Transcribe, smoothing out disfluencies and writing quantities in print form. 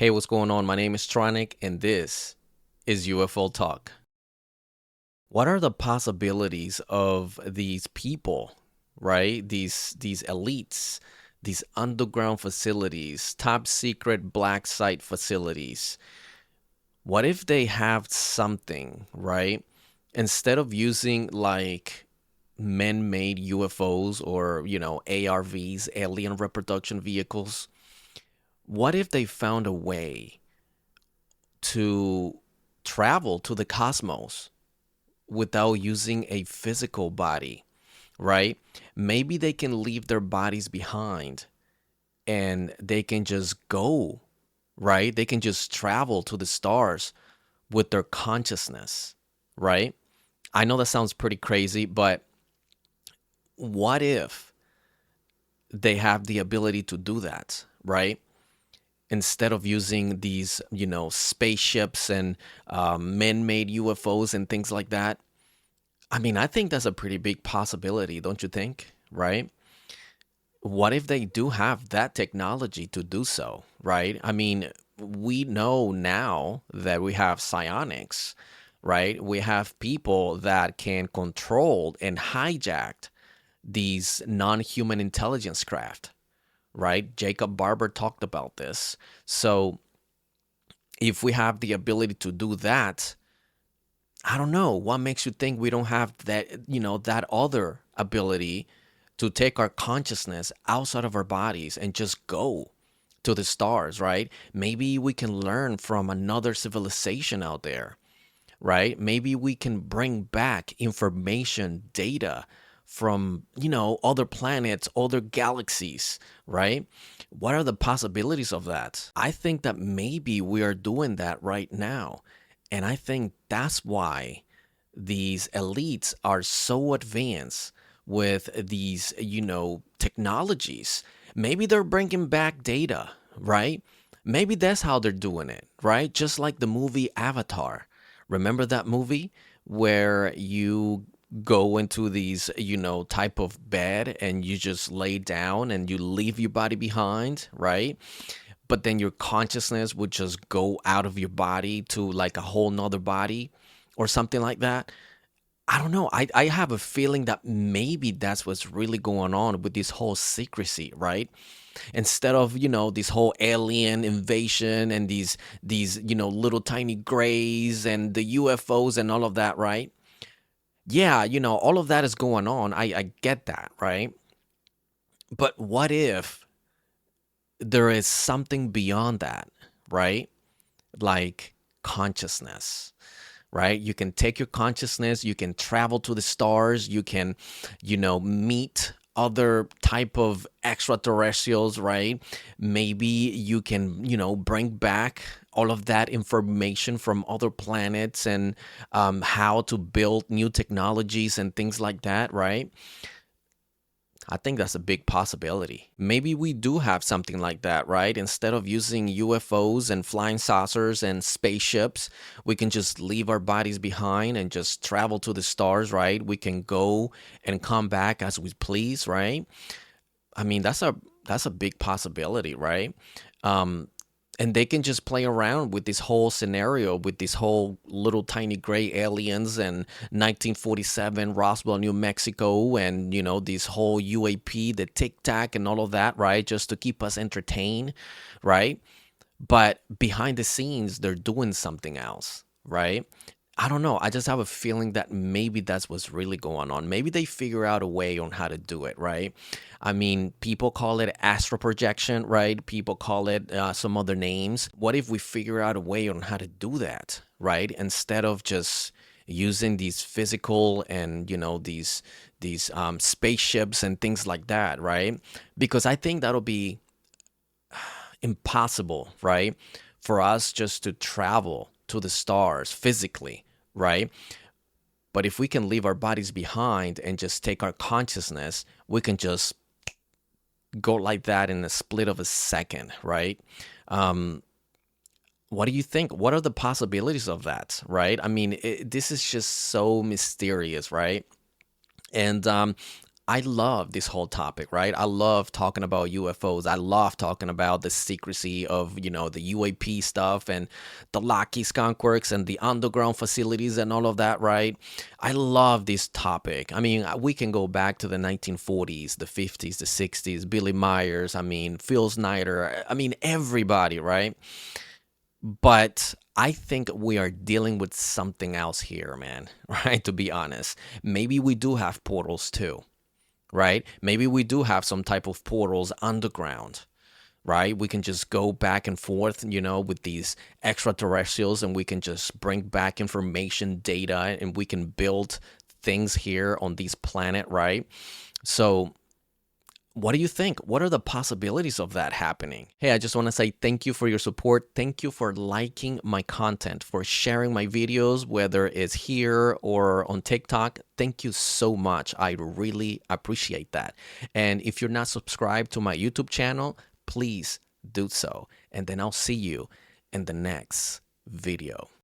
Hey, what's going on? My name is Tronic, and this is UFO Talk. What are the possibilities of these people, right? These elites, these underground facilities, top secret black site facilities. What if they have something, right? Instead of using like man-made UFOs or, ARVs, alien reproduction vehicles, what if they found a way to travel to the cosmos without using a physical body, right? Maybe they can leave their bodies behind and they can just go, right? They can just travel to the stars with their consciousness, right? I know that sounds pretty crazy, but what if they have the ability to do that, right? Instead of using these, spaceships and man-made UFOs and things like that. I mean, I think that's a pretty big possibility, don't you think? Right? What if they do have that technology to do so, right? I mean, we know now that we have psionics, right? We have people that can control and hijack these non-human intelligence craft, right? Jacob Barber talked about this. So if we have the ability to do that, I don't know what makes you think we don't have that, that other ability to take our consciousness outside of our bodies and just go to the stars, right? Maybe we can learn from another civilization out there, right? Maybe we can bring back information, data from, other planets, other galaxies, right? What are the possibilities of that? I think that maybe we are doing that right now. And I think that's why these elites are so advanced with these, technologies. Maybe they're bringing back data, right? Maybe that's how they're doing it, right? Just like the movie Avatar. Remember that movie where you go into these, type of bed and you just lay down and you leave your body behind, right? But then your consciousness would just go out of your body to like a whole nother body or something like that. I don't know. I have a feeling that maybe that's what's really going on with this whole secrecy, right? Instead of, this whole alien invasion and these, little tiny grays and the UFOs and all of that, right? Yeah, all of that is going on. I get that, right? But what if there is something beyond that, right? Like consciousness, right? You can take your consciousness, you can travel to the stars, you can, meet other type of extraterrestrials, right? Maybe you can, bring back all of that information from other planets and how to build new technologies and things like that, right? I think that's a big possibility. Maybe we do have something like that, right? Instead of using UFOs and flying saucers and spaceships, we can just leave our bodies behind and just travel to the stars, right? We can go and come back as we please, right? I mean, that's a big possibility, right? Um, and they can just play around with this whole scenario with these whole little tiny gray aliens and 1947 Roswell, New Mexico, and this whole UAP, the Tic Tac, and all of that, right? Just to keep us entertained, right? But behind the scenes, they're doing something else, right? I don't know. I just have a feeling that maybe that's what's really going on. Maybe they figure out a way on how to do it, right? I mean, people call it astral projection, right? People call it some other names. What if we figure out a way on how to do that, right? Instead of just using these physical and these spaceships and things like that, right? Because I think that'll be impossible, right? For us just to travel to the stars physically, right? But if we can leave our bodies behind and just take our consciousness, we can just go like that in a split of a second, right? Um, what do you think? What are the possibilities of that, right? I mean, this is just so mysterious, right? And I love this whole topic, right? I love talking about UFOs. I love talking about the secrecy of, the UAP stuff and the Lockheed Skunk Works and the underground facilities and all of that, right? I love this topic. I mean, we can go back to the 1940s, the 50s, the 60s, Billy Myers, I mean, Phil Snyder, I mean, everybody, right? But I think we are dealing with something else here, man, right? To be honest, maybe we do have portals too, right? Maybe we do have some type of portals underground, right? We can just go back and forth, with these extraterrestrials, and we can just bring back information, data, and we can build things here on this planet, right? So, what do you think? What are the possibilities of that happening? Hey, I just want to say thank you for your support. Thank you for liking my content, for sharing my videos, whether it's here or on TikTok. Thank you so much. I really appreciate that. And if you're not subscribed to my YouTube channel, please do so. And then I'll see you in the next video.